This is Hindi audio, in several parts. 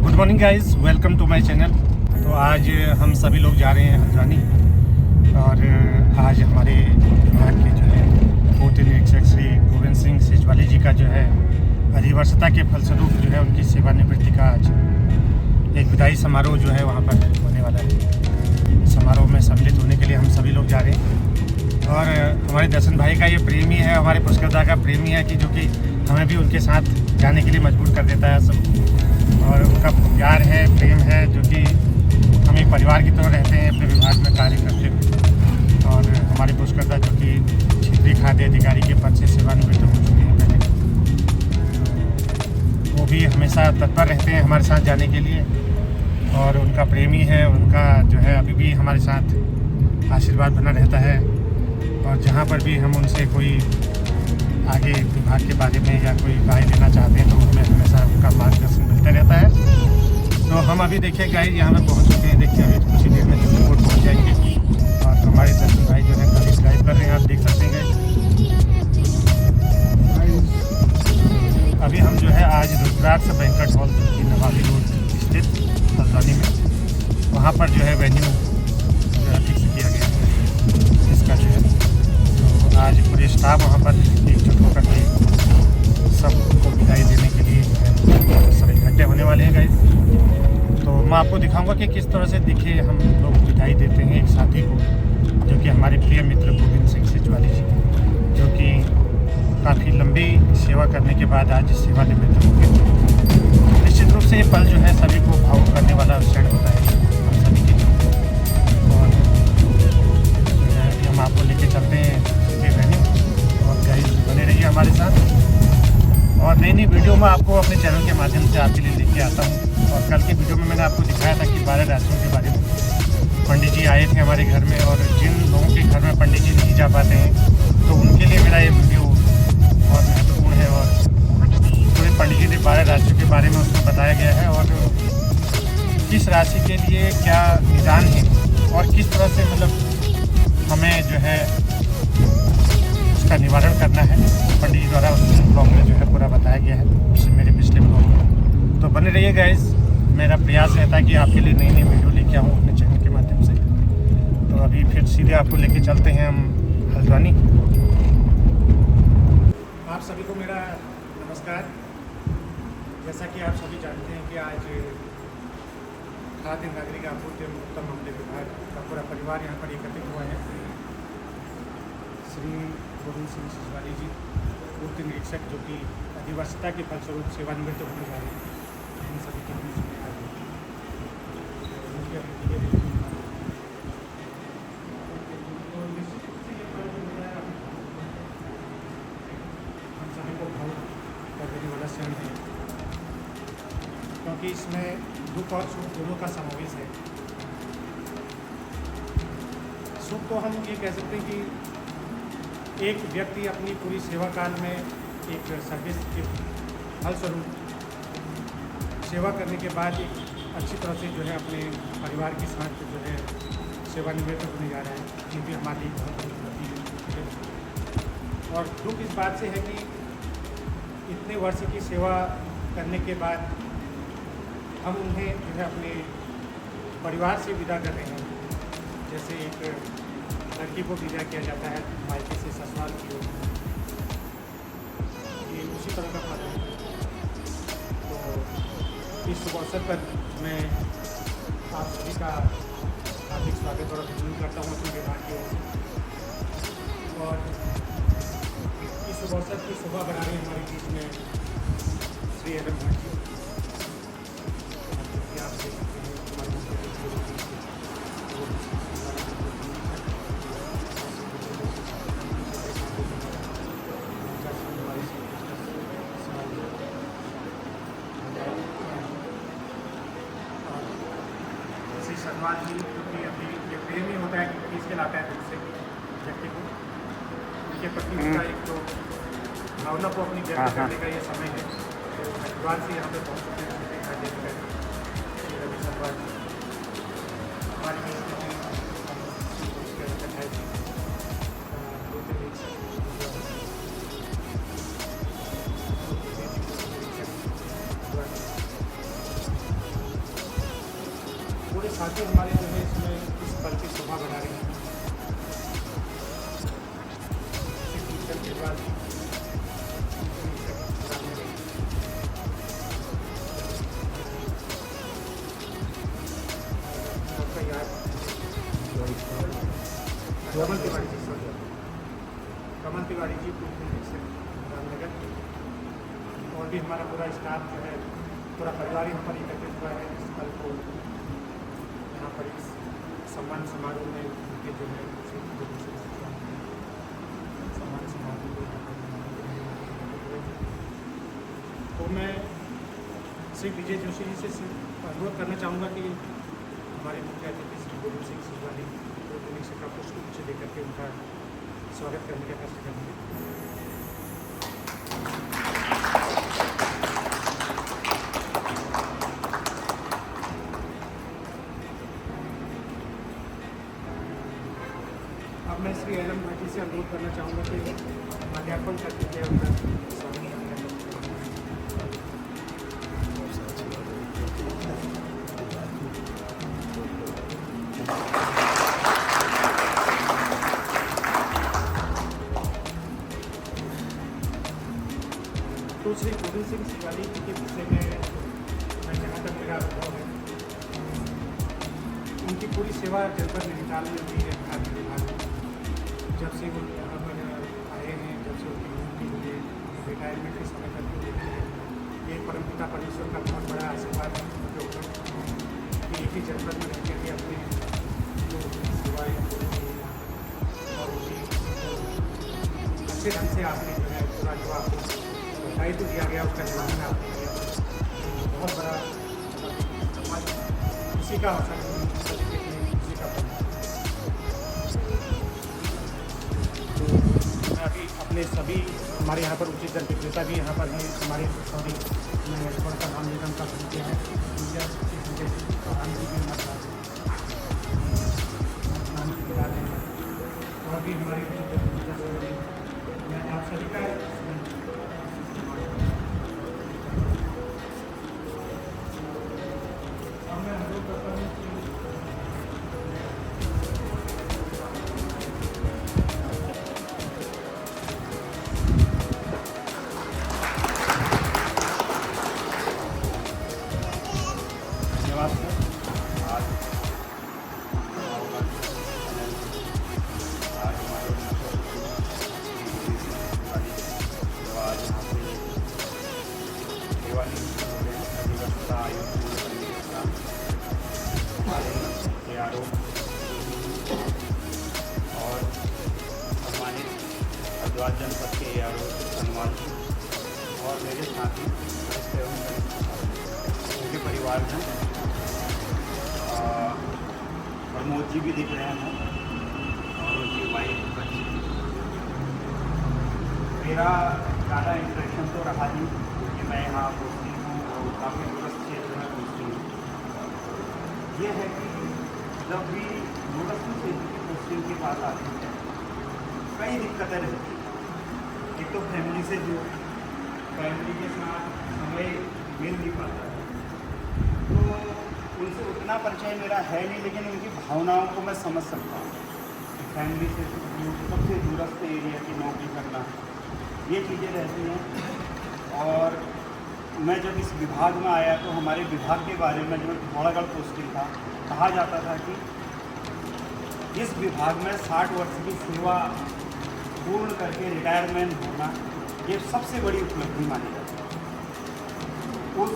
Good morning guys, welcome to my channel. तो आज हम सभी लोग जा रहे हैं हल्द्वानी और आज हमारे विभाग के जो है पूर्ति निरीक्षक श्री गोविंद सिंह सिजवाली जी का जो है अधिवर्षता के फलस्वरूप जो है उनकी सेवानिवृत्ति का आज एक विदाई समारोह जो है वहाँ पर होने वाला है। समारोह में सम्मिलित होने के लिए हम सभी लोग जा रहे हैं और हमारे दर्शन भाई का ये प्रेम ही है, हमारे पुष्करदा का प्रेम ही है कि जो कि हमें भी उनके साथ जाने के लिए मजबूर कर देता है सब। और उनका प्यार है, प्रेम है, जो कि हम एक परिवार की तरह रहते हैं अपने विभाग में कार्य करते हुए। और हमारे पुष्करदा जो कि क्षेत्रीय खाद्य अधिकारी के पद से सेवानिवृत्त हो चुके हैं पहले, तो वो भी हमेशा तत्पर रहते हैं हमारे साथ जाने के लिए और उनका प्रेमी है, उनका जो है अभी भी हमारे साथ आशीर्वाद बना रहता है। और जहाँ पर भी हम उनसे कोई आगे विभाग के बारे में या कोई राय लेना चाहते हैं तो हमें हमेशा उनका मार्गदर्शन मिलता रहता है। तो हम अभी देखिए गाइस यहाँ पर पहुँच चुके हैं। देखिए अभी कुछ ही देर में जोधपुर पहुँच जाएंगे और हमारे दर्शन भाई जो है गाड़ी ड्राइव कर रहे हैं, आप देख सकते हैं। अभी हम जो है आज रुद्राक्ष बैंक्वेट हॉल की नवाबी रोड स्थित हल्द्वानी में वहाँ पर जो है वेन्यू जो है फिक्स किया गया है इसका जो है। तो आज पूरे स्टाफ वहाँ पर एकजुट होकर के सबको विदाई देने के लिए सब इकट्ठे होने वाले हैं गाइस। तो मैं आपको दिखाऊंगा कि किस तरह से देखिए हम लोग विदाई देते हैं एक साथी को, जो कि हमारे प्रिय मित्र गोविंद सिंह सिजवाली जी, जो कि काफ़ी लंबी सेवा करने के बाद आज सेवानिवृत्त हो गए। निश्चित रूप से ये पल जो है सभी को भावुक करने वाला क्षण होता है हम सभी के लिए। और हम आपको लेके चलते हैं और गाइस बने रहिए हमारे साथ। और नई नई वीडियो में आपको अपने चैनल के माध्यम से आपके लिए लेके आता हूँ। और कल की वीडियो में मैंने आपको दिखाया था कि 12 राशियों के बारे में पंडित जी आए थे हमारे घर में, और जिन लोगों के घर में पंडित जी नहीं जा पाते हैं तो उनके लिए मेरा ये वीडियो बहुत महत्वपूर्ण है। और पूरे पंडित जी ने 12 राशियों के बारे में उसमें बताया गया है और किस राशि के लिए क्या निदान है और किस तरह से मतलब हमें जो है उसका निवारण करना है, पंडित जी द्वारा उस ब्लॉग में जो है पूरा बताया गया है मेरे पिछले ब्लॉग में। तो बने रहिए गाइस, मेरा प्रयास रहता है कि आपके लिए नई नई वीडियो लेके आऊँ अपने चैनल के माध्यम से। तो अभी फिर सीधे आपको लेके चलते हैं हम हल्द्वानी। आप सभी को मेरा नमस्कार। जैसा कि आप सभी जानते हैं कि आज खाद्य नागरिक आपूर्ति एवं उत्तम मामले विभाग का पूरा परिवार यहाँ पर एकत्रित हुआ है। श्री गोविंद सिंह सिजवाली जी पूर्ति निरीक्षक, जो कि अधिवर्षता के फलस्वरूप सेवानिवृत्त होने जा रहे हैं, इन सभी के बीच में हम सभी को भावुक कर देने वाला क्षण है, क्योंकि इसमें दुख और सुख दोनों का समावेश है। सुख तो हम ये कह सकते हैं कि एक व्यक्ति अपनी पूरी सेवा काल में एक सर्विस के फलस्वरूप सेवा करने के बाद एक अच्छी तरह से जो है अपने परिवार के साथ जो है सेवानिवृत्त होने जा रहा है, ये भी हमारे लिए बहुत बड़ी उपलब्धि है। और दुख इस बात से है कि इतने वर्ष की सेवा करने के बाद हम उन्हें जो है अपने परिवार से विदा कर रहे हैं। जैसे एक लड़की को विदा किया जाता है मायके से ससुराल की ओर, ये उसी तरह का फल है। तो इस शुभ अवसर पर मैं आप सभी का हार्दिक स्वागत और अभिनंदन करता हूँ अपने विभाग की ओर से। और इस शुभ अवसर की शोभा बढ़ा रहे हमारे बीच में श्री एवं भट्ट जी, आप देख सकते हैं सलमान जी, क्योंकि अभी ये प्रेम ही होता है कि इसके लाता है दिल से व्यक्ति को, उनके प्रति उसका एक तो भावना को अपनी व्यक्त करने का ये समय है। तो हरिद्वार से यहाँ पे पहुँच चुके हैं रवि सलमान जी हमारे साथ ही हमारे जो है इसमें इस पल की शोभा बढ़ा रही है टीचर के बाद कमल तिवारी जी रामनगर और भी हमारा पूरा स्टाफ जो है पूरा परिवार यहाँ पर एकत्रित हुआ है इस पल को यहाँ पर इस सम्मान समारोह में उनके जो है सम्मान समारोह तो मैं श्री विजय जोशी जी से अनुरोध करना चाहूँगा कि हमारे मुख्य अतिथि श्री गोविंद सिंह सिंघवानी का पुष्प नीचे लेकर के उनका स्वागत करने का कष्ट करेंगे। अब मैं श्री एलम भाटी से अनुरोध करना चाहूँगा कि माल्यार्पण करके उनका स्वागत करने का तो श्री गोविंद सिंह सिंघवानी जी के विषय में जहाँ तक मेरा अनुभव है उनकी पूरी सेवा जनपद नैनीताल में हुई है खाद्य विभाग में। जब से वो यहाँ पर आए हैं, जब से उनकी नियुक्ति हुई है, रिटायरमेंट के समय तक भी देखते हैं, ये परमपिता परमेश्वर का बहुत बड़ा आशीर्वाद है उनके ऊपर कि एक ही जनपद में रह करके अपने जो सेवाएँ और अच्छे ढंग से आपने जो है पूरा जो आपको दायित्व दिया गया उसका निर्वहन आपने किया। बहुत बड़ा समाज इसी का अवसर इसी का अभी अपने सभी हमारे यहाँ पर उचित दर विक्रेता भी यहाँ पर हैं हमारे सॉरी मैं थोड़ा सा नाम निगम का परिचय है प्रधान जी भी और भी हमारे मैं आप सभी का और सम्मानित हरिद्वार जनपद के धन्यवाद और मेरे साथी उनके परिवार में प्रमोद जी भी दिख रहे हैं और उनकी वाइफ बच्ची। मेरा ज़्यादा इंट्रेक्शन तो रहा नहीं क्योंकि मैं यहाँ पोस्टिंग हूँ और काफ़ी दूरस्थ क्षेत्र में पोस्टिंग हूँ। ये है कि जब भी दूरस्थ क्षेत्र की पोस्टिंग की बात आती है कई दिक्कतें रहती हैं। एक तो फैमिली से जो फैमिली के साथ समय मिल नहीं पाता है तो उनसे उतना परिचय मेरा है नहीं, लेकिन उनकी भावनाओं को मैं समझ सकता हूँ। फैमिली से सबसे दूरस्थ एरिया की नौकरी करना ये चीज़ें रहती हैं। और मैं जब इस विभाग में आया तो हमारे विभाग के बारे में जो पिथौरागढ़ पोस्टिंग था कहा जाता था कि इस विभाग में 60 वर्ष की सेवा पूर्ण करके रिटायरमेंट होना ये सबसे बड़ी उपलब्धि मानी जाती है। उस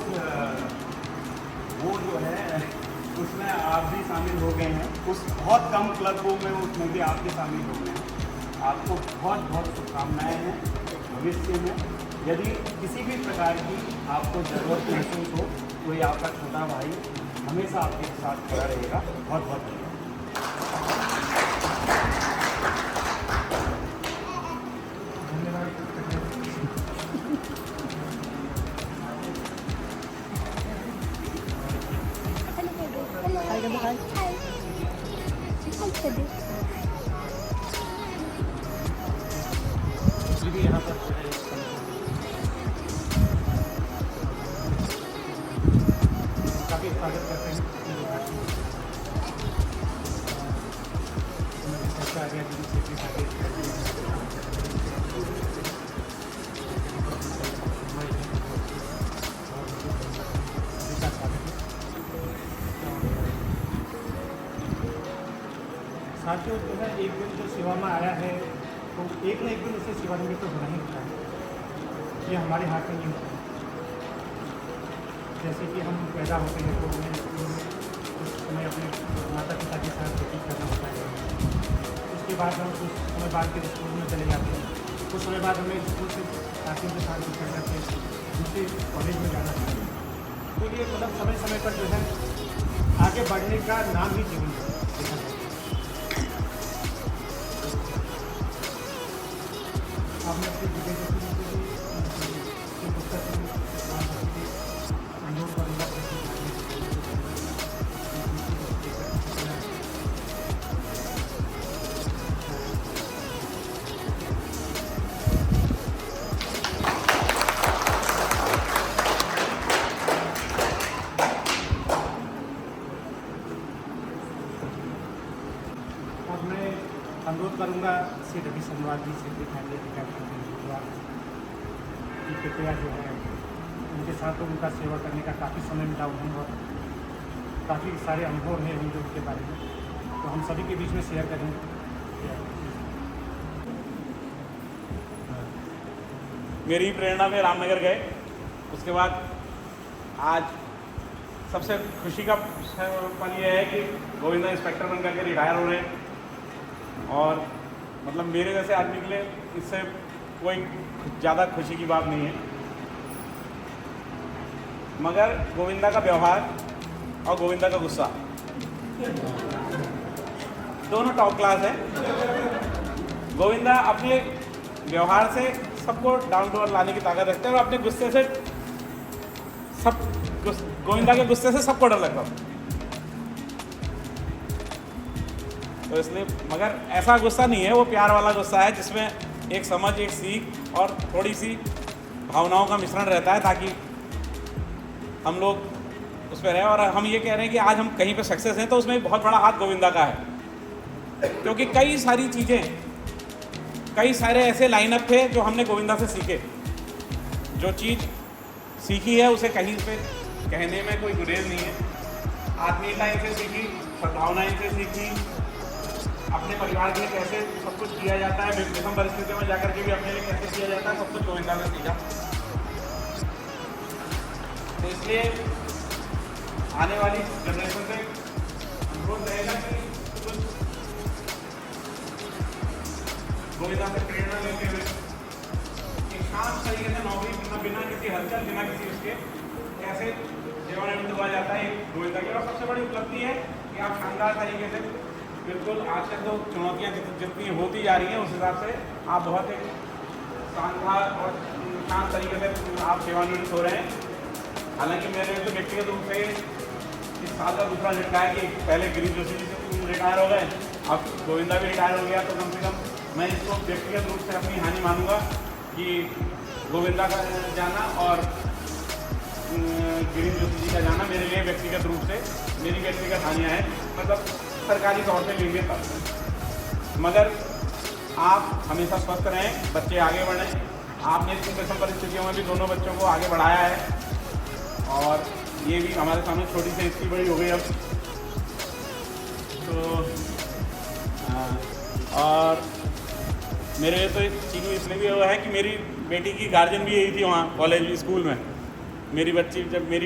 वो जो है उसमें आप भी शामिल हो गए हैं, उस बहुत कम क्लबों में उसमें भी आप भी शामिल हो गए हैं। आपको बहुत बहुत शुभकामनाएँ हैं भविष्य में। यदि किसी भी प्रकार की आपको ज़रूरत महसूस हो तो ये आपका छोटा भाई हमेशा आपके साथ खड़ा रहेगा। बहुत बहुत धन्यवाद। यहाँ पर काफ़ी स्वागत करते हैं। साथियों जो है एक दिन जो सेवा में आया है तो एक न एक दिन उसे सेवानिवृत्त तो होना ही होता है, ये हमारे हाथ में नहीं होता है। जैसे कि हम पैदा होते हैं तो हमें स्कूल में कुछ समय अपने माता पिता के साथ व्यतीत करना होता है। उसके बाद हम कुछ समय बाद फिर स्कूल में चले जाते हैं, कुछ समय बाद हमें स्कूल से साथियों के साथ बिछड़ करके दूसरे कॉलेज में जाना चाहिए। तो ये मतलब समय समय पर जो है आगे बढ़ने का नाम ही जीवन है देखा जाए। आपने अपनी विजय पुस्तक अनुरोध करूँगा अनुरोध करूँगा श्री रवि सनवाल जी से दिखाएंगे कि कृपया जो है उनके साथ तो उनका सेवा करने का काफ़ी समय मिला उन्हें और काफ़ी सारे अनुभव हैं उनके उनके बारे में, तो हम सभी के बीच में शेयर करेंगे। मेरी प्रेरणा में रामनगर गए, उसके बाद आज सबसे खुशी का पल ये है कि गोविंदा इंस्पेक्टर बन करके रिटायर हो रहे हैं। और मतलब मेरे जैसे आदमी के लिए इससे कोई ज़्यादा खुशी की बात नहीं है, मगर गोविंदा का व्यवहार और गोविंदा का गुस्सा दोनों टॉप क्लास है। गोविंदा अपने व्यवहार से सबको डाउन टू अर्थ लाने की ताकत रखते हैं और अपने गुस्से से गोविंदा के गुस्से से सबको डर लगता है। तो इसलिए मगर ऐसा गुस्सा नहीं है, वो प्यार वाला गुस्सा है जिसमें एक समझ, एक सीख और थोड़ी सी भावनाओं का मिश्रण रहता है, ताकि हम लोग उस पर रहें। और हम ये कह रहे हैं कि आज हम कहीं पे सक्सेस हैं तो उसमें बहुत बड़ा हाथ गोविंदा का है, क्योंकि कई सारी चीज़ें, कई सारे ऐसे लाइनअप थे जो हमने गोविंदा से सीखे। जो चीज़ सीखी है उसे कहीं पे कहने में कोई गुरेज नहीं है। आत्मीयता इनसे सीखी, सद्भावना इनसे सीखी, अपने परिवार के लिए कैसे सब कुछ किया जाता है, विषम परिस्थितियों में जाकर के भी अपने लिए कैसे किया जाता है, सब कुछ गोविंदा ने सीखा। तो इसलिए आने वाली जनरेशन से अनुरोध रहेगा कि कुछ गोविंदा से प्रेरणा लेते हुए एक शांत तरीके से नौकरी बिना किसी हलचल, बिना किसी उसके कैसे सेवानिवृत्त हुआ जाता है, गोविंदा की। और सबसे बड़ी उपलब्धि है कि आप शानदार तरीके से, बिल्कुल आज तक तो चुनौतियाँ जितनी होती जा रही हैं उस हिसाब से आप बहुत एक शानदार और शांत तरीके से आप सेवानिवृत्त हो रहे हैं। हालांकि मेरे तो व्यक्तिगत रूप से इस साल का दूसरा झटका है कि पहले गिरीश जोशी जी से रिटायर हो गए, अब गोविंदा भी रिटायर हो गया, तो कम से कम मैं इसको व्यक्तिगत रूप से अपनी हानि मानूंगा कि गोविंदा का जाना और गिरीश जोशी जी का जाना मेरे लिए व्यक्तिगत रूप से मेरी व्यक्तिगत हानियाँ हैं। मतलब सरकारी तौर पे लेंगे तब, मगर आप हमेशा स्वस्थ रहें, बच्चे आगे बढ़ें। आपने इन विषम परिस्थितियों में भी दोनों बच्चों को आगे बढ़ाया है और ये भी हमारे सामने छोटी से इसकी बड़ी हो गई अब तो। और मेरे तो चीज़ इसलिए भी हुआ है कि मेरी बेटी की गार्जियन भी यही थी वहाँ कॉलेज स्कूल में। मेरी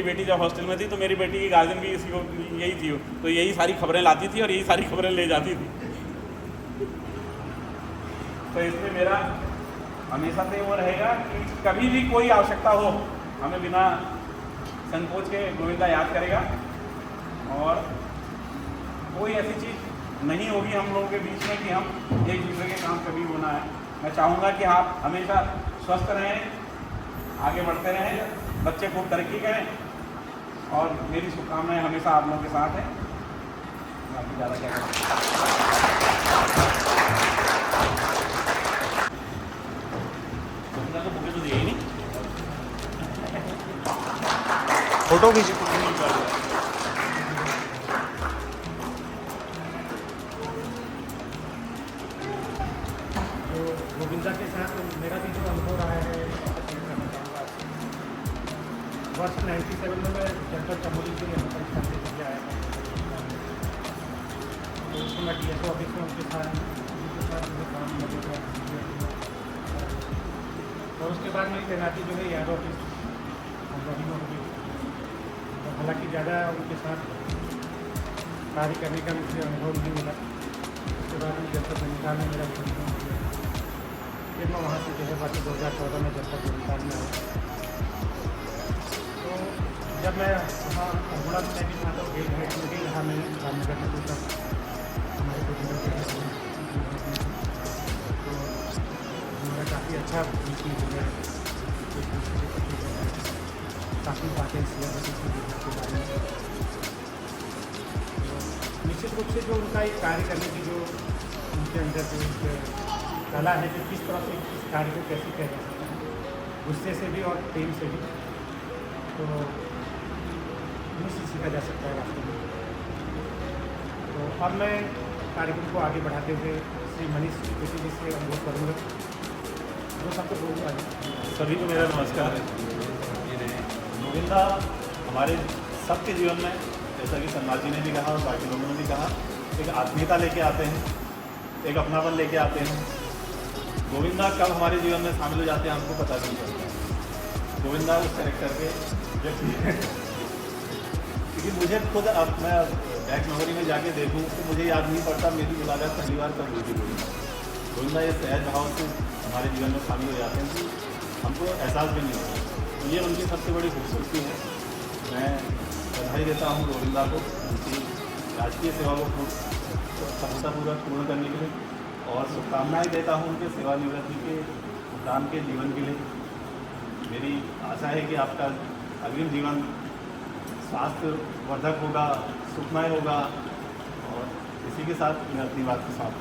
बेटी जब हॉस्टल में थी तो मेरी बेटी की गार्जियन भी इसी को यही थी, तो यही सारी खबरें लाती थी और यही सारी खबरें ले जाती थी। तो इसमें मेरा हमेशा से वो रहेगा कि कभी भी कोई आवश्यकता हो हमें बिना संकोच के गोविंदा याद करेगा और कोई ऐसी चीज़ नहीं होगी हम लोगों के बीच में कि हम एक दूसरे के काम कभी होना है। मैं चाहूँगा कि आप हमेशा स्वस्थ रहें, आगे बढ़ते रहें, बच्चे खूब तरक्की करें और मेरी शुभकामनाएं हमेशा आप लोगों के साथ हैं। बाकी ज़्यादा क्या करें। तो बुके तो दिए ही नहीं, फोटो खींची गोविंदा के साथ मेरा भी जो अनुभव रहा है वर्ष 97 में मैं जनपद चमोली के यहाँ पर परीक्षा देने के लिए आया था। तो उसमें मैं DSO ऑफिस में उनके साथ जो काम लगेगा। और उसके बाद मेरी तैनाती जो है याद ऑफिस में होगी। हालांकि ज़्यादा उनके साथ कार्य करने का मुझे अनुभव नहीं मिला। उसके बाद में जब तक नैनीताल में मेरा फिर मैं वहाँ से जो है बाकी 2014 में जब तक नैनीताल में आया, तो जब मैं वहाँ अल्मोड़ा में भी था तो गेट हेड में भी यहाँ मैं रामनगर में पूछा हमारे तो हमारा काफ़ी अच्छा बीच जो है काफ़ी बातें सिलेबस के बारे में। निश्चित रूप से जो उनका एक कार्य करने की जो उनके अंदर जो एक कला है कि किस तरह से इस कार्य को कैसे किया जा सकता है, गुस्से से भी और प्रेम से भी, तो निश्चित सीखा जा सकता है वास्तव में। तो अब मैं कार्यक्रम को आगे बढ़ाते हुए श्री मनीष त्रिवेदी जी से अनुरोध करूँगा, वो सबको बोलूँगा। सभी को मेरा नमस्कार। गोविंदा हमारे सबके जीवन में, जैसा कि सन्नाथ जी ने भी कहा और बाकी लोगों ने भी कहा, एक आत्मीयता लेके आते हैं, एक अपनापन लेके आते हैं। गोविंदा कब हमारे जीवन में शामिल हो जाते हैं हमको पता नहीं चलता। गोविंदा उस कैरेक्टर के व्यक्ति हैं। क्योंकि मुझे खुद अब मैं बैक नौकरी में जाके देखूँ तो मुझे याद नहीं पड़ता मेरी मुलाकात पहली बार कब हुई थी गोविंदा ये सहज भाव से हमारे जीवन में शामिल हो जाते हैं कि हमको एहसास भी नहीं होता। तो ये उनकी सबसे बड़ी खूबसूरती है। मैं बधाई देता हूँ गोविंदा को उनकी राजकीय सेवा को सफलतापूर्वक पूर्ण करने के लिए, और शुभकामनाएँ देता हूँ उनके सेवानिवृत्ति के उपरांत के जीवन के लिए। मेरी आशा है कि आपका अग्रिम जीवन स्वास्थ्यवर्धक होगा, सुखमय होगा। और इसी के साथ मैं अपनी बात को समाप्त।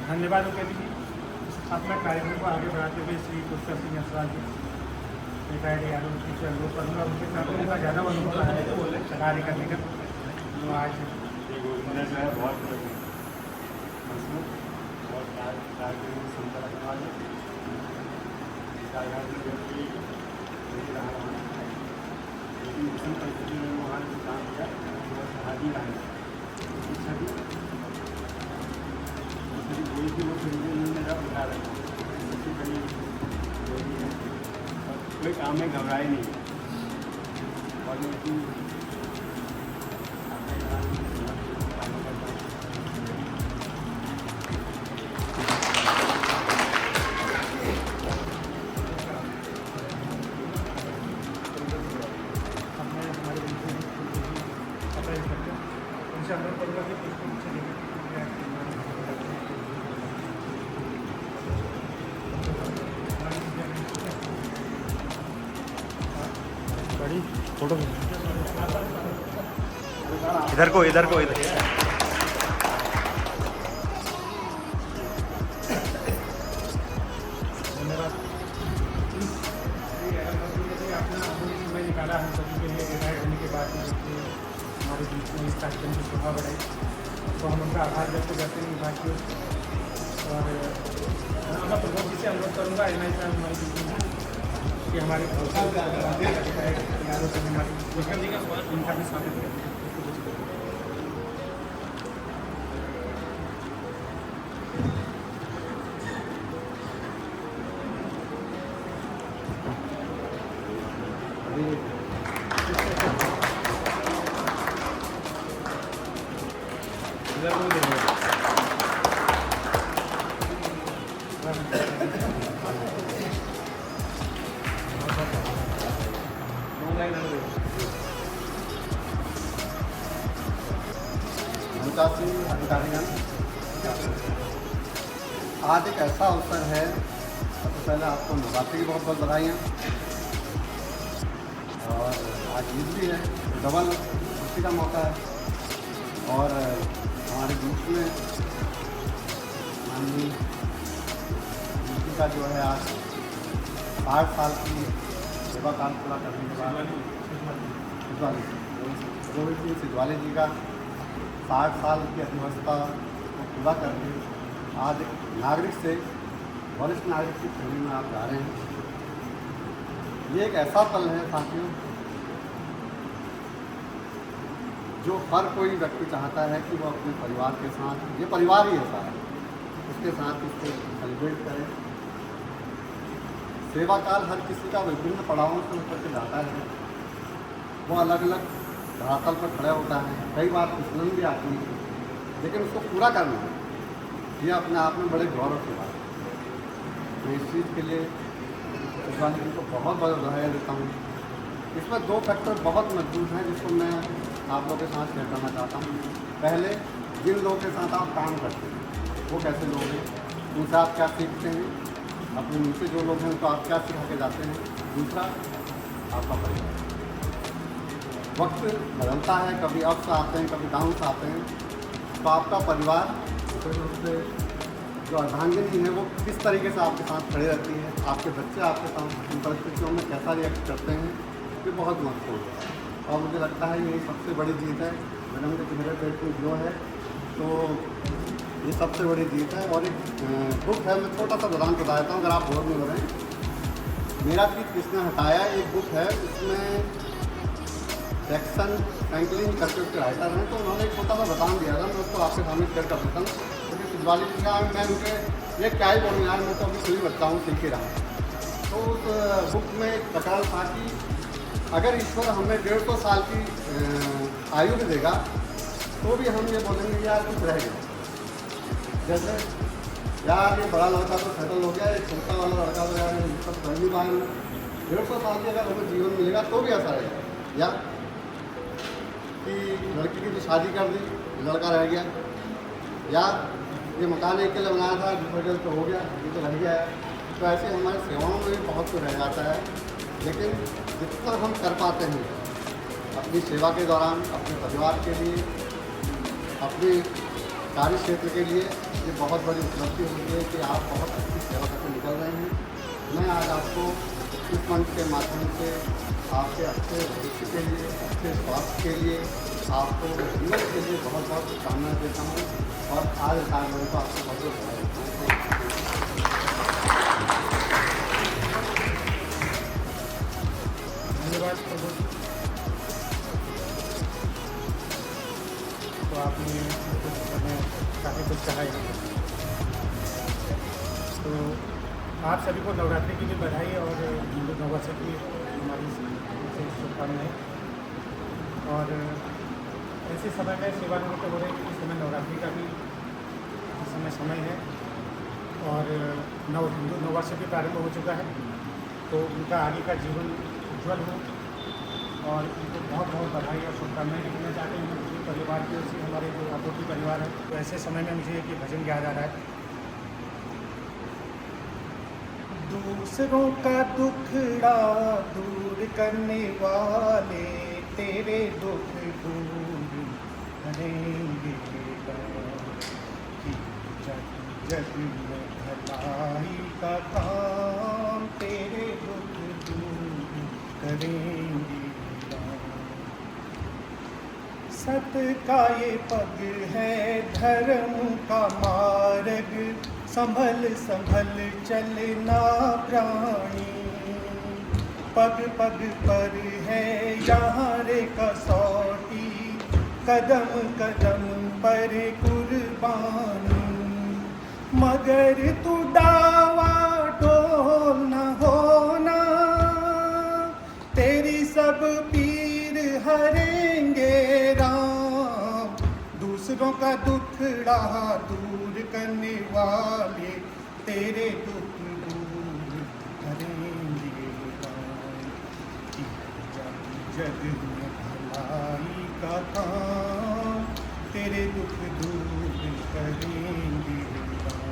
धन्यवाद उपेंद्र जी। अपना कार्यक्रम को आगे बढ़ाते हुए श्री पुष्कर सिंह असवाल जी रिटायर्ड यादव जी से अनुरोध करूँगा। उनके साथ उनका ज़्यादा अनुभव है कार्य करने का। तो आज गोविंदा जो है बहुत मजबूत और कार्य सुनता रखने वाले लेकिन उसी परिस्थिति में वहाँ जो काम किया वो शादी रहा सभी कोई भी वो फिल्म मेरा उठा रहे उससे बड़ी जोड़ी है। कोई काम में घबराए नहीं और उनकी फोटो इधर को इधर धन्यवाद। अपना समय निकाला हम सभी के लिए रिटायर होने के बाद में हमारे बीच में इस कार्यक्रम की शोभा बढ़ाई, तो हम उनका आभार व्यक्त करते हैं विभाग की। और मैं प्रभु जी से अनुरोध करूँगा एम आई हमारे बीच में कि हमारे उनका भी स्वागत करें। अधिकारीगण, आज एक ऐसा अवसर है, सबसे पहले आपको नवरात्रि की बहुत बहुत बधाइयाँ। और आज ईद भी है, डबल खुशी का मौका है। और हमारे बीच में माननीय जी का जो है आज 60 साल की सेवा काल पूरा करने के बाद रोहित सिंह सिद्धवाले जी का 60 साल की अधिवस्था को पूरा करके आज एक नागरिक से वरिष्ठ नागरिक की श्रेणी में आप जा रहे हैं। ये एक ऐसा पल है साथियों जो हर कोई व्यक्ति चाहता है कि वो अपने परिवार के साथ, ये परिवार ही ऐसा है, उसके साथ इसको सेलिब्रेट करें। सेवा काल हर किसी का विभिन्न पड़ावों से होकर के जाता है, वो अलग अलग धरातल पर खड़ा होता है, कई बार फिसलन भी आती है, लेकिन उसको पूरा करना है, ये अपने आप में बड़े गौरव की बात है। तो इस चीज़ के लिए शिवानी जी को बहुत बहुत बधाई देता हूँ। इसमें 2 फैक्टर बहुत मजबूत हैं जिसको मैं आप लोगों के साथ शेयर करना चाहता हूँ। पहले, जिन लोगों के साथ आप काम करते हैं वो कैसे लोग हैं, उनसे आप क्या सीखते हैं, अपने नीचे जो लोग हैं उनको आप क्या सिखा के जाते हैं। दूसरा, आपका परिवार। वक्त बदलता है, कभी अप्स आते हैं, कभी डाउन्स आते हैं, तो आपका परिवार विशेष रूप से जो अर्धांगिनी है वो किस तरीके से आपके साथ खड़े रहती है, आपके बच्चे आपके साथ इन परिस्थितियों में कैसा रिएक्ट करते हैं, ये बहुत महत्वपूर्ण है। और मुझे लगता है यही सबसे बड़ी जीत है। मैडम के चेहरे पे इतनी ग्लो है, तो ये सबसे बड़ी जीत है। और एक बुक है, मैं छोटा सा उदाहरण बताता हूँ अगर आप बोर नहीं हो रहे हैं। मेरा चीज किसने हटाया, एक बुक है, उसमें जैक्सन फ्रैंकलिन करके उसके राइटर हैं, तो उन्होंने एक छोटा सा बयान दिया था, मैं उसको आपके सामने शेयर कर देता हूँ। क्योंकि दिवाली जी का मैं उनके ये क्या ही बोलूँ यार, मैं तो अभी शुरू बच्चा हूँ, सीख ही रहा। तो उस बुक में एक प्रकार था कि अगर ईश्वर हमें 150 साल की आयु भी देगा तो भी हम ये बोलेंगे यार कुछ रह गया। जैसे यार ये बड़ा लड़का तो सेटल हो गया, एक छोटा वाला लड़का तो यार सब कर नहीं पाएंगे। 150 साल की अगर हमें जीवन मिलेगा तो भी ऐसा रहेगा, या कि लड़की की तो शादी कर दी, लड़का रह गया, या ये मकान एक के लिए बनाया था, दूसरे तो हो गया, ये तो रह गया है। तो ऐसे हमारे सेवाओं में भी बहुत कुछ रह जाता है, लेकिन जितना हम कर पाते हैं अपनी सेवा के दौरान, अपने परिवार के लिए, अपने कार्य क्षेत्र के लिए, ये बहुत बड़ी उपलब्धि होती है कि आप बहुत अच्छी सेवा करके निकल रहे हैं। मैं आज आपको इस मंच के माध्यम से आपके अच्छे भविष्य के लिए, अच्छे स्वास्थ्य के लिए, आपको जीवन के लिए बहुत बहुत शुभकामनाएं देता हूँ। और आज रिटायरमेंट को आपको बहुत बहुत बधाई देता हूँ। धन्यवाद प्रभु। तो आपने काफ़ी कुछ कहा है। तो आप सभी को नवरात्रि की भी बधाई और हिंदू नववर्ष की हमारी शुभकामनाएं। और ऐसे समय में सेवानिवृत्त हो रहे हैं, इस समय नवरात्रि का भी इस समय है और हिंदू नववर्ष भी प्रारंभ हो चुका है। तो उनका आगे का जीवन उज्ज्वल हो और उनको बहुत बहुत बधाई और शुभकामनाएं देना चाहते हैं पूरे परिवार की ओर से। हमारे जो आपोटी परिवार है, तो ऐसे समय में मुझे एक भजन याद आ रहा है। दूसरों का दुखड़ा दूर करने वाले तेरे दुख दूर करेंगे, जग में भलाई का काम तेरे दुख दूर करेंगे। सत्य का ये पग है, धर्म का मार्ग, संभल संभल चलना प्राणी। पग पग पर है यहाँ रे कसौटी, कदम कदम पर कुर्बानी। मगर तू दावा डोल न होना, तेरी सब पीर हरेंगे राम। दूसरों का दुखड़ा दूर करने वाले तेरे दुख दूर करेंगे राम। जग में भलाई का काम तेरे दुख दूर करेंगे राम।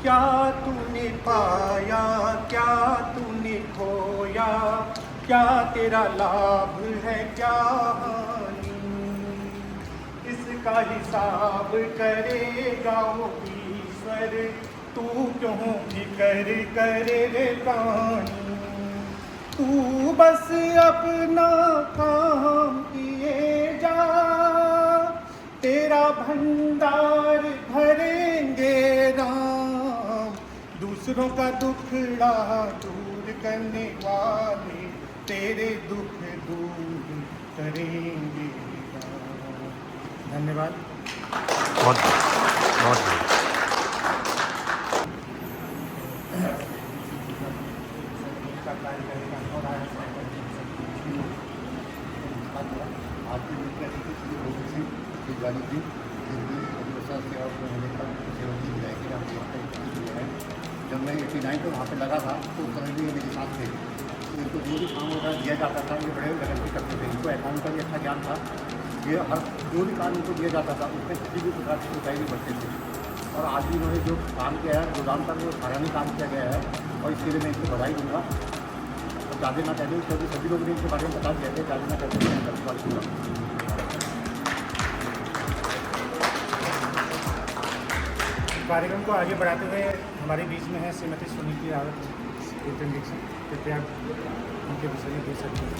क्या तूने पाया, क्या तूने खोया, क्या तेरा लाभ है, क्या हानि, इसका हिसाब करेगा वो ईश्वर। तू क्यों फिकर करे रे प्राणी, तू बस अपना काम किए जा, तेरा भंडार भरेंगे राम। दूसरों का दुखड़ा दूर करने वाले तेरे दुख दूर करेंगे। धन्यवाद। बहुत बहुत आपकी मीडिया की बहुत सी जानी थी सेवा होने का सेवा की जाएगी। आप है जब मैं 89 को वहाँ पे लगा था तो उस समय भी ये मेरे साथ थे। तो इनको जो भी काम वगैरह दिया जाता था ये बड़े लगन से करते थे। इनको अकाउंट का भी अच्छा ज्ञान था। ये हर जो भी काम इनको दिया जाता था उसमें किसी भी प्रकार की कोताही नहीं बढ़ते थे। और आज भी इन्होंने जो काम किया है गोदाम तक वो सराहनीय काम किया गया है और इसके लिए मैं इनको बधाई दूँगा। और ज़्यादा ना कहते क्योंकि सभी लोग ने इनके बारे में बता दिया थे। ज़्यादा ना कहते हैं कार्यक्रम को आगे बढ़ाते हुए हमारे बीच में है श्रीमती सुनीति रावत दीक्षित। कृपया उनके विषय में दे सकते हैं।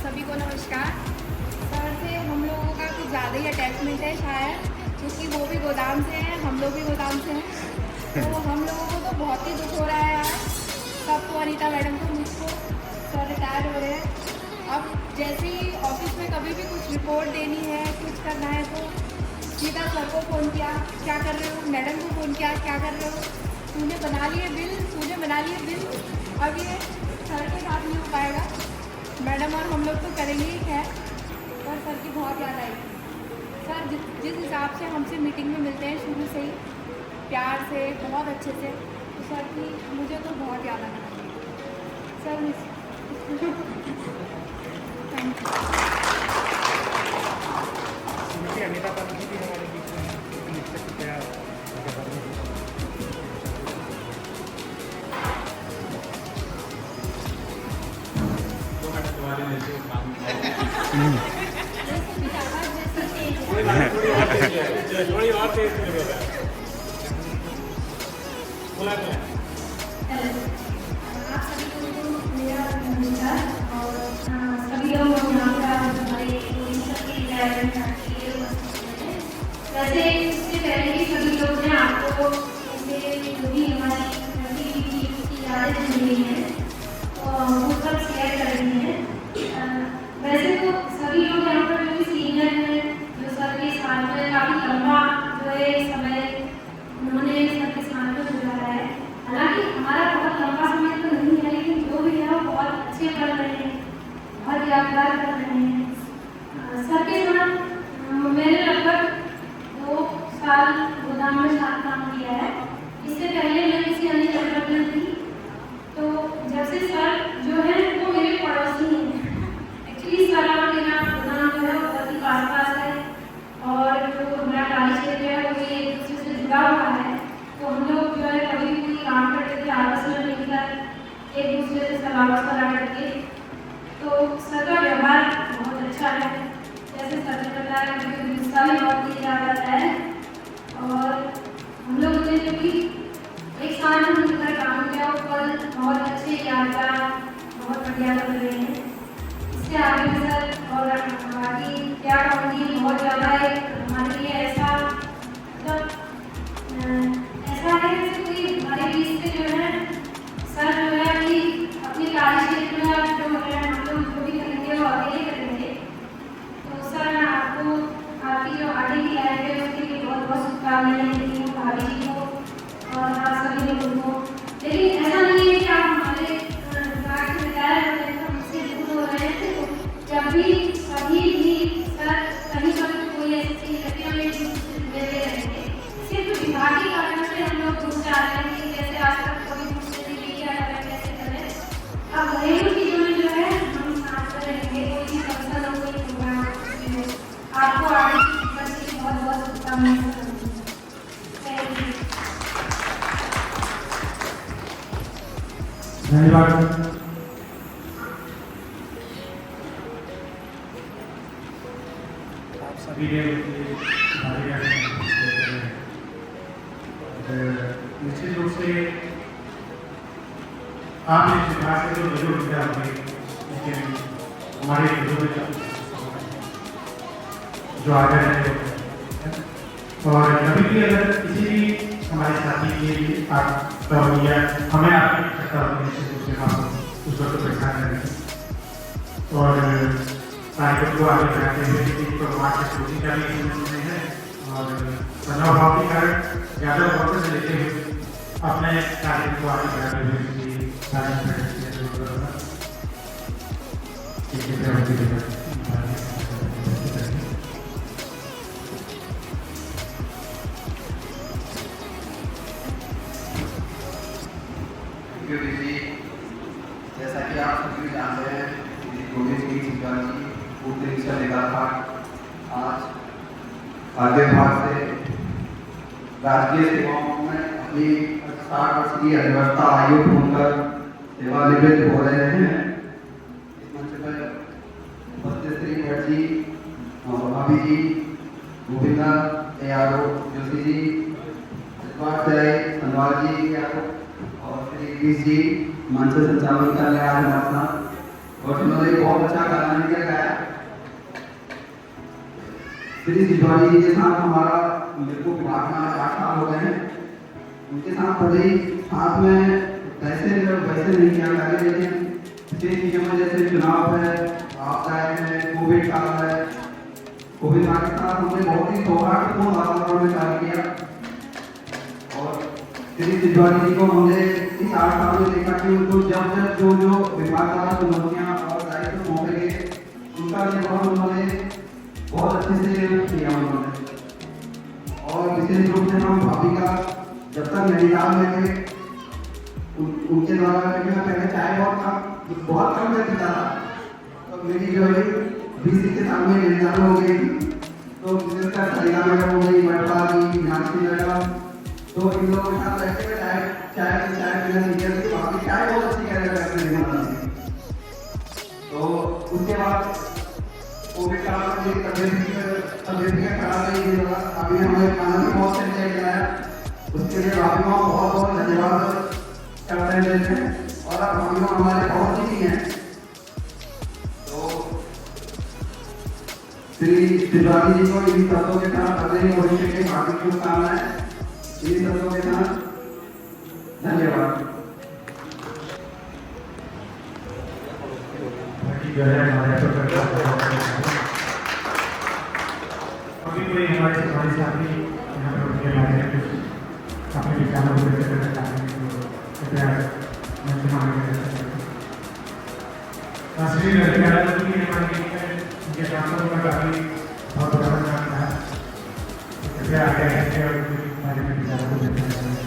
सभी को नमस्कार। सर से हम लोगों का कुछ ज़्यादा ही अटैचमेंट है शायद, क्योंकि वो भी गोदाम से हैं, हम लोग भी गोदाम से हैं। तो हम लोगों को तो बहुत ही दुख हो रहा है यार, सबको, अनीता मैडम को, मुझको। सर रिटायर हो रहे हैं। अब जैसे ही ऑफिस में कभी भी कुछ रिपोर्ट देनी है, कुछ करना है, तो सीधा सर को फ़ोन किया, क्या कर रहे हो, मैडम को फ़ोन किया, क्या कर रहे हो, तूने बना लिए बिल। अब ये सर के साथ नहीं हो पाएगा। मैडम और हम लोग तो करेंगे ही खैर, पर सर की बहुत याद आएगी। सर जिस हिसाब से हमसे मीटिंग में मिलते हैं शुरू से ही, प्यार से, बहुत अच्छे से, तो सर की मुझे तो बहुत याद आना चाहिए sir. Thank you. Shrimati Anita Pal ji भी हमारे बीच में हैं। निश्चित कृपया उनके बारे में थोड़ी और तेज आप सभी लोगों को मेरा नमस्कार। और सभी लोग यहाँ का हमारे वैसे इससे पहले भी सभी लोग ने आपको ऐसे जो भी हमारी गतिविधि की यादें दी हुई हैं वो सब शेयर कर रही हैं। वैसे तो सभी लोग यहाँ पर जो भी सीनियर हैं, जो सर के साथ में काफ़ी लंबा जो है समय उन्होंने सर के साथ में गुजारा है। हालांकि हमारा बहुत लंबा समय तो नहीं है, लेकिन जो भी है वो बहुत अच्छे कर रहे हैं, बहुत यादगार कर रहे हैं। सर के साथ मैंने लगभग 2 साल गोदाम में साथ काम किया है। इससे पहले मैं किसी अन्य जगह पर थी। तो जब से सर जो है वो मेरे पड़ोसी हैं। एक्चुअली सर और मेरा गोदाम जो है वो बहुत ही पास है, और जो हमारा कार्य क्षेत्र है वो एक दूसरे से जुड़ा हुआ है। तो हम लोग जो है कभी भी कोई काम करते थे आपस में मिलकर, एक दूसरे से सलाह मशवरा करके। तो सर का व्यवहार बहुत अच्छा है। जैसे सर ने बताया, मुझे गुस्सा भी बहुत दिया जाता है। और हम लोग ने जो भी एक साथ में मिलकर काम किया वो पल बहुत अच्छे, यादगार, बहुत बढ़िया लग रहे हैं। इससे आगे भी सर और बाकी क्या कहूँगी, बहुत ज़्यादा हमारे लिए ऐसा मतलब ऐसा है जैसे कोई हमारे बीच से जो है सर जो है कि अपने कार्य क्षेत्र में आप जो हम लोग जो भी करेंगे वो अकेले करेंगे। तो सर मैं आपको आपकी जो आगे की लाइफ है उसके लिए बहुत बहुत शुभकामनाएं देती हूँ, भाभी जी को और आप सभी लोगों को। लेकिन ऐसा नहीं है कि आप हमारे विभाग से रिटायर हो गए तो हमसे दूर हो रहे हैं। तो जब भी कभी भी सर कहीं पर कोई ऐसी चीज लगती है हम एक दूसरे से जुड़े रहेंगे। सिर्फ विभागीय कारण से हम लोग दूर जा रहे हैं कि जैसे आज तक कभी दूसरे से ये क्या करें, कैसे करें। अब घरेलू चीजों में जो है हम साथ रहेंगे, कोई भी फंक्शन हो, कोई प्रोग्राम हो, आपको आगे की बहुत बहुत शुभकामनाएं। धन्यवाद। आप सभी ने निश्चित रूप से आपने शिक्षा से जो जरूर किया हमारे जो आगे रहे। और कभी भी अगर किसी भी हमारे साथी के लिए आप हमें आपकी आवश्यकता होती है, निश्चित रूप से हम उस वक्त परेशान रहेंगे और कार्यक्रम को आगे बढ़ाते हुए एक प्रवाह की कोशिश का भी इसमें है और तनाव भाव के कारण ज़्यादा वक्त से लेते हुए अपने कार्यक्रम को आगे बढ़ाते हुए जैसा कि आप सभी जानते हैं गोविंद सिंह सिंघल जी पूर्व रिक्शा लेगा था आज आगे भाग से राजकीय सेवाओं में अपनी 60 वर्ष की अधिवक्ता आयु होकर सेवानिवृत्त हो रहे हैं। इस मंच पर उपस्थित श्री भट्ट जी, भाभी जी, गोविंदा ARO जोशी जी, धन्यवाद जी और श्री गिरीश जी मंच से संचालन कर रहे हैं हमारे साथ और उन्होंने बहुत अच्छा गाना किया गाया। श्री सिद्धवानी जी के साथ हमारा मेरे को विभाग में 8 साल हो गए हैं। उनके साथ भले ही साथ में वैसे नहीं किया करें, लेकिन पिछले चीज़ों में जैसे चुनाव है, आपदा है, कोविड काल है, कोविड काल के साथ हमने बहुत ही सौहार्दपूर्ण वातावरण में कार्य किया और श्री सिद्धवानी जी को हमने इस 8 साल में देखा कि उनको जब जो विभाग द्वारा चुनौतियाँ और दायित्व सौंपे गए उनका निर्वहन उन्होंने बहुत अच्छे से किया उन्होंने। और विशेष रूप से हम भाभी का जब तक नैनीताल में थे उनके द्वारा मैं पहले चाय बहुत कम कर पीता था, तो मेरी जो है 20 साल में नैनीताल हो गई थी। तो विशेषकर सरिता मैडम हो गई, मटपा जी, मीनाक्षी मैडम, तो इन लोगों के साथ बैठे हुए चाय पीना सीखे थे। भाभी चाय बहुत अच्छी कह रहे थे। तो उसके बाद कोविड काल में मेरी तबियत खराब रही थी, अभी हमारे खाना भी बहुत सही चलाया, उसके लिए भाभी को बहुत धन्यवाद करते हैं। और अब हम लोग हमारे बहुत ही हैं, तो श्री सिद्धवानी जी को इन शब्दों के साथ अगले भविष्य के भावी शुभकामनाएं इन शब्दों के साथ धन्यवाद। अभी कोई हमारे साथी यहाँ पर उनके बारे में कुछ अपने विचारों को व्यक्त करना चाहते हैं तो कृपया मंच में आगे श्री ललिता जी की हमारी उनके शासन का काफ़ी बहुत बड़ा काम था। कृपया आगे आएंगे और उनके बारे में विचारों को व्यक्त करेंगे।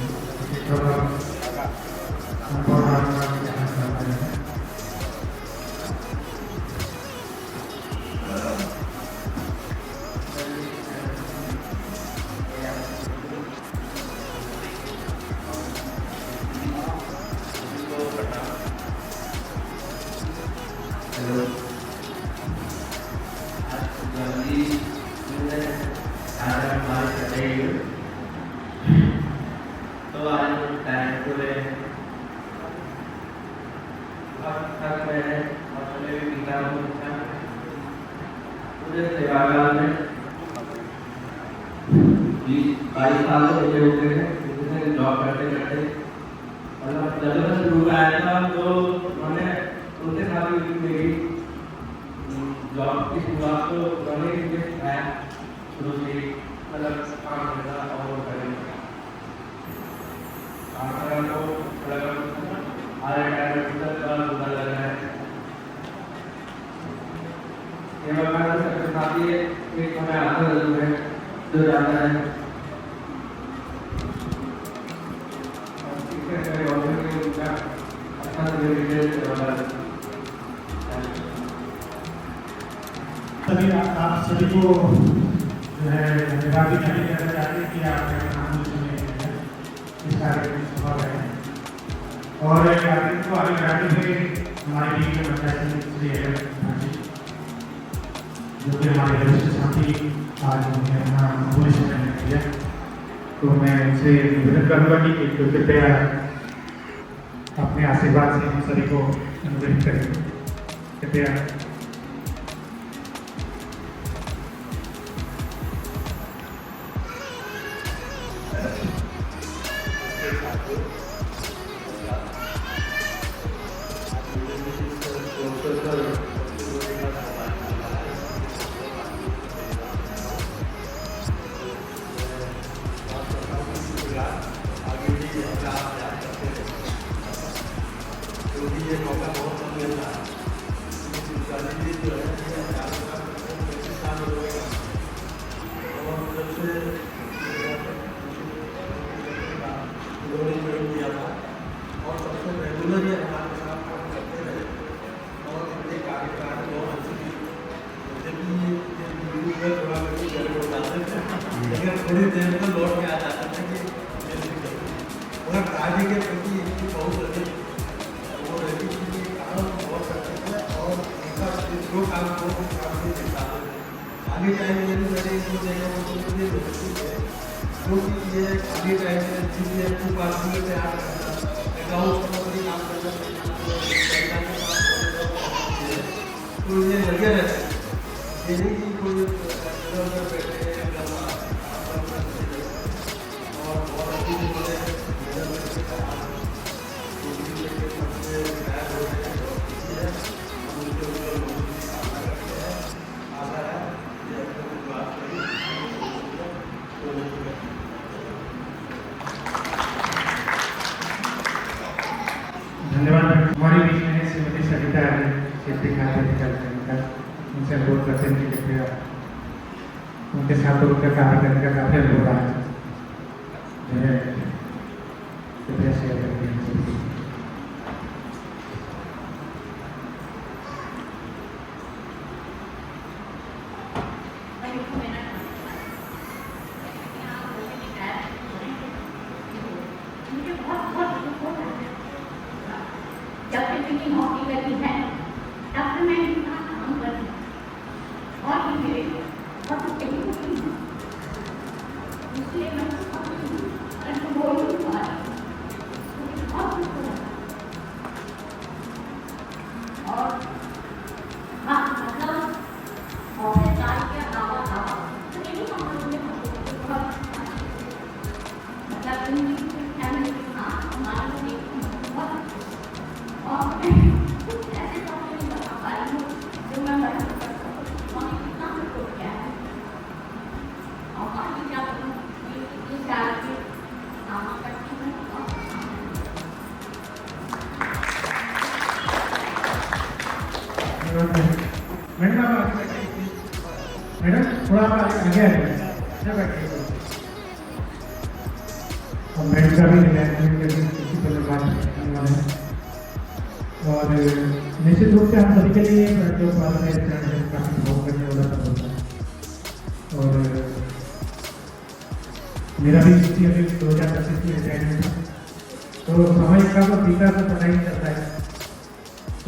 तो आज पूरे पूरे सेवाकाल में 22 साल से हो गए हैं जॉब करते करते। मतलब जब मैं शुरू में आया था तो मैंने उनके साथ भी मेरी जॉब की शुरुआत तो उन्होंने ही आया शुरू से मतलब काम करना और करेंगे तो हमारे टाइम का लग रहा है। ये बगान सबके साथ ही एक हमें आता जरूर है जो जाता है अच्छा सभी आप सभी को जो है धन्यवाद भी जारी करना चाहते हैं कि आपने इस कार्यक्रम में सफल रहे और कार्यक्रम को आगे बढ़ाते हुए हमारे टीम के पंचायत जो कि हमारे वरिष्ठ साथी आज उन्होंने अपना पूरे समय किया, तो मैं उनसे निवेदन करूँगा कि कृपया अपने आशीर्वाद से हम सभी को अनुग्रहित करें। कृपया ये मौका बहुत कम मिलता है। शिवाजी जी जो है 35 साल हो गए और जब से लोगों ने किया था और सबसे रेगुलर ही हमारे साथ काम करते रहे और इनके कार्यकाल बहुत अच्छी थी। मुझे भी ये वीडियो में थोड़ा कभी गड़बड़ हो जाते थे, लेकिन थोड़ी देर में लौट के आ जाता था कि पूरा कार्य के प्रति इनकी बहुत अधिक वो रहती थी कि काम बहुत करते थे और उनका जो काम को काम नहीं देता थे। खाली टाइम में भी मैंने इनको देखा वो तो मुझे दोस्ती है क्योंकि ये खाली टाइम में जिससे टू पार्टी से आ अकाउंट संबंधी काम करना तो ये लगे रहते हैं। ये नहीं कि कोई बैठे और बहुत अच्छी चीज़ें धन्यवाद। हमारे बीच में श्रीमती सविता क्षेत्रीय खाद्य अधिकारी उनसे अनुरोध करते हैं कि कृपया उनके साथ उनका कार्य करने का काफी अनुभव रहा है, कृपया शेयर करते हैं। जब तक मेरी नौकरी करती है तब तक मैं इतना काम करती हूँ और भी मेरे बहुत कहीं होती हूँ, इसलिए मैं बोल नहीं पा रही बहुत कुछ हो रहा और हाँ मतलब ऑफिस कार्य के अलावा तो ये भी मतलब फैमिली के साथ हमारे बहुत और ऐसे तो नहीं बता पा रही हूँ जो मैं बता सकता हूँ कितना कुछ हो गया है और बाकी क्या करूँ ये साल के काम करती हूँ। मैडम मैडम थोड़ा आगे आ जाइए। और मैडम का भी इसी पर बात करने वाले हैं और निश्चित रूप से हम सभी के लिए जो पालन है काफी बहुत करने वाला सब होता है और मेरा भी अभी 2025 में रिटायरमेंट था तो समय का तो बीता तो पता ही नहीं चलता है।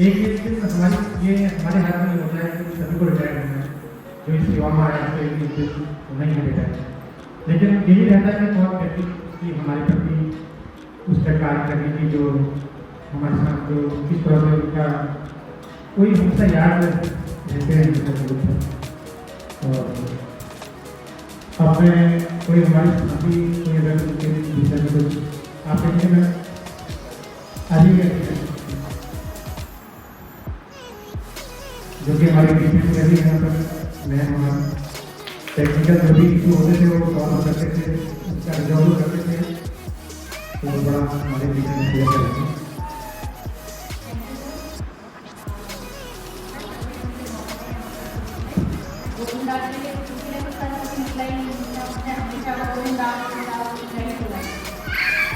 एक दिन हमारे हाथ में होता है कि सभी को रिटायर होना है, जो इस सेवा में आया है नहीं है रिटायर, लेकिन यही रहता है कि बहुत व्यक्ति उसकी हमारे प्रति उसका कार्य करने की जो हमारे साथ जो किस तरह से उनका कोई हमेशा याद रहते हैं और अब मैं कोई हमारी साथी कोई अगर उनके विषय में कुछ आप देखिए मैं आज ही जो कि हमारे बीच में अभी यहाँ पर मैं हमारा टेक्निकल जो भी इशू होते थे वो सॉल्व करते थे, उसका रिजॉल्व करते थे, तो बड़ा हमारे बीच में क्लियर करते हैं।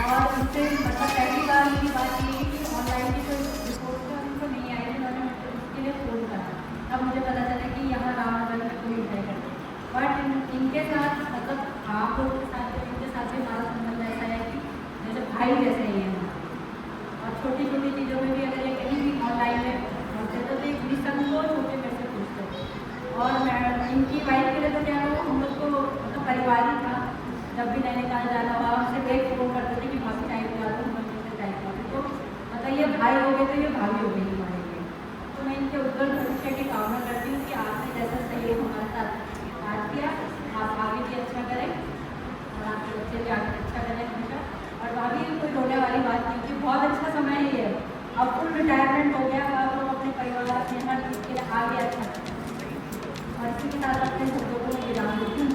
और उससे मतलब पहली बार मेरी बात ये है कि ऑनलाइन की कोई रिपोर्ट तो उनको नहीं आई थी, उन्होंने उसके लिए फ़ोन करा। अब मुझे पता चला कि यहाँ रामनगर में कोई है करके, बट इनके साथ मतलब आप लोगों के साथ इनके साथ भी हमारा संबंध ऐसा है कि जैसे भाई जैसे ही है और छोटी छोटी चीज़ों में भी अगर ये कहीं भी ऑनलाइन में होते तो एक विषम को छोटे पैसे पूछते और मैं इनकी वाइफ के लिए तो क्या हो हम लोग को मतलब परिवार ही था। जब भी नैनीताल जाना हुआ हमसे वेट फोन करते थे कि भाभी टाइम पे आते हैं, मम्मी से टाइम पे, तो मतलब ये भाई हो गए तो ये भाभी हो गई हमारे लिए। तो मैं इनके उज्जवल भविष्य की कामना करती हूँ कि आपने जैसा सहयोग हमारे साथ आज किया आप आगे भी अच्छा करें और आपके बच्चे भी आगे अच्छा करें हमेशा। और भाभी कोई रोने वाली बात नहीं कि बहुत अच्छा समय है ये, अब फुल रिटायरमेंट हो गया, अब लोग अपने परिवार अपने हर चीज़ के लिए आगे अच्छा करें और इसी के साथ अपने शब्दों को विराम देती हूँ।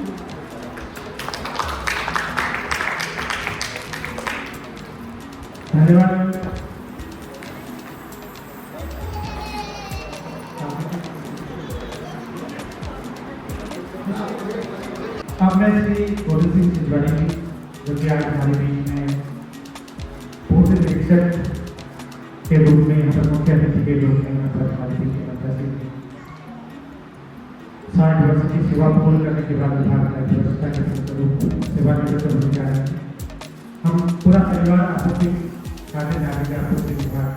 धन्यवाद। अब मैं श्री गोविंद सिंह सिंधवानी जी जो कि आज हमारे बीच में पूर्व निरीक्षक के रूप में यहाँ पर मुख्य अतिथि के रूप में यहाँ पर हमारे बीच में उपस्थित 60 वर्ष की सेवा पूर्ण करने के बाद विभाग का व्यवस्था के स्वरूप सेवानिवृत्त होने जा रहे हैं। हम पूरा परिवार आपूर्ति खाद्य नागरिक आपूर्ति विभाग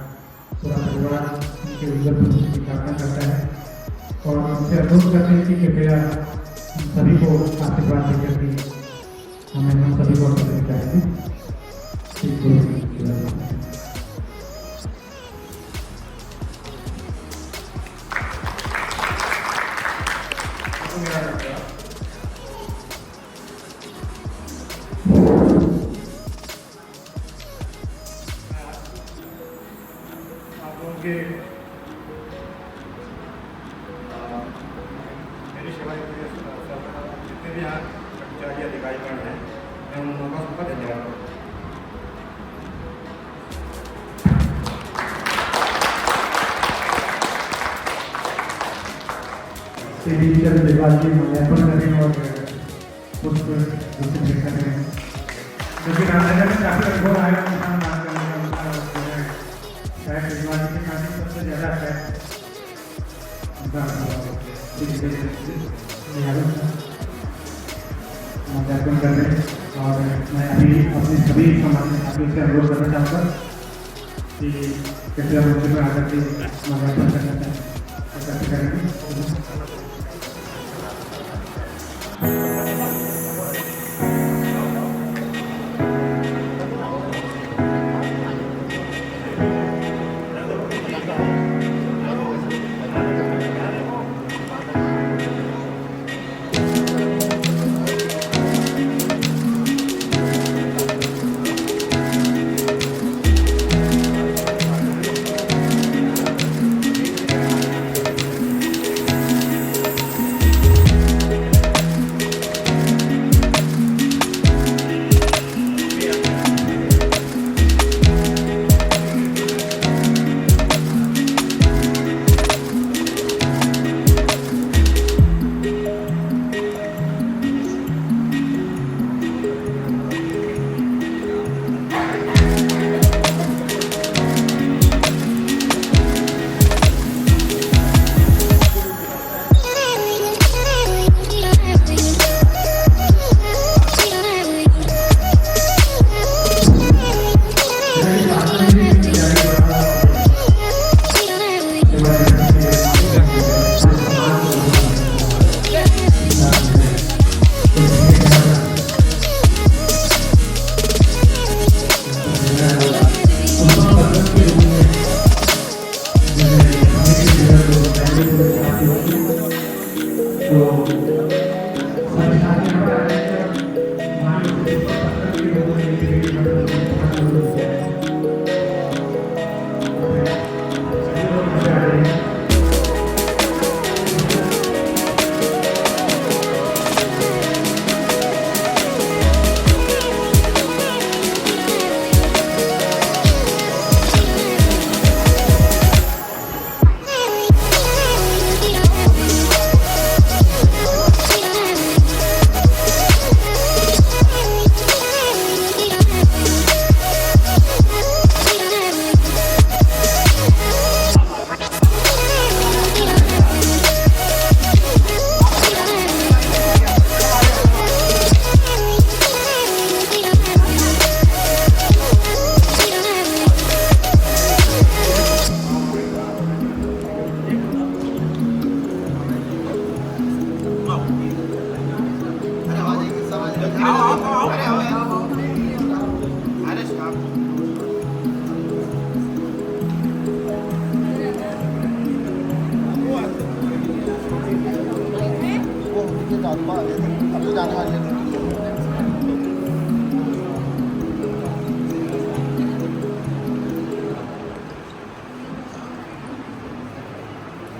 पूरा परिवार उनके उज्जवल भविष्य की कामना करता है और उनसे अनुरोध करते हैं कि कृपया हम सभी को आशीर्वाद देकर के हमें हम सभी को प्रदान करेंगे। मेरी सेवा जितने भी यहाँ कर्मचारी अधिकारीगण हैं मैं उन लोगों का सबका धन्यवाद करता हूँ। श्री चंद्र देवाल जी माल्यार्पण करें और पुष्प वितरित करें। क्योंकि रामनगर में काफी अनुभव आया किसान बात करने का शायद देवाल जी के साथ सबसे ज़्यादा है माल्यार्पण कर रहे हैं और मैं अभी अपने सभी सम्मानित साथियों से अनुरोध करना चाहूँगा कि कृपया मंच में आकर के माल्यार्पण करना करेंगे। जाने वाले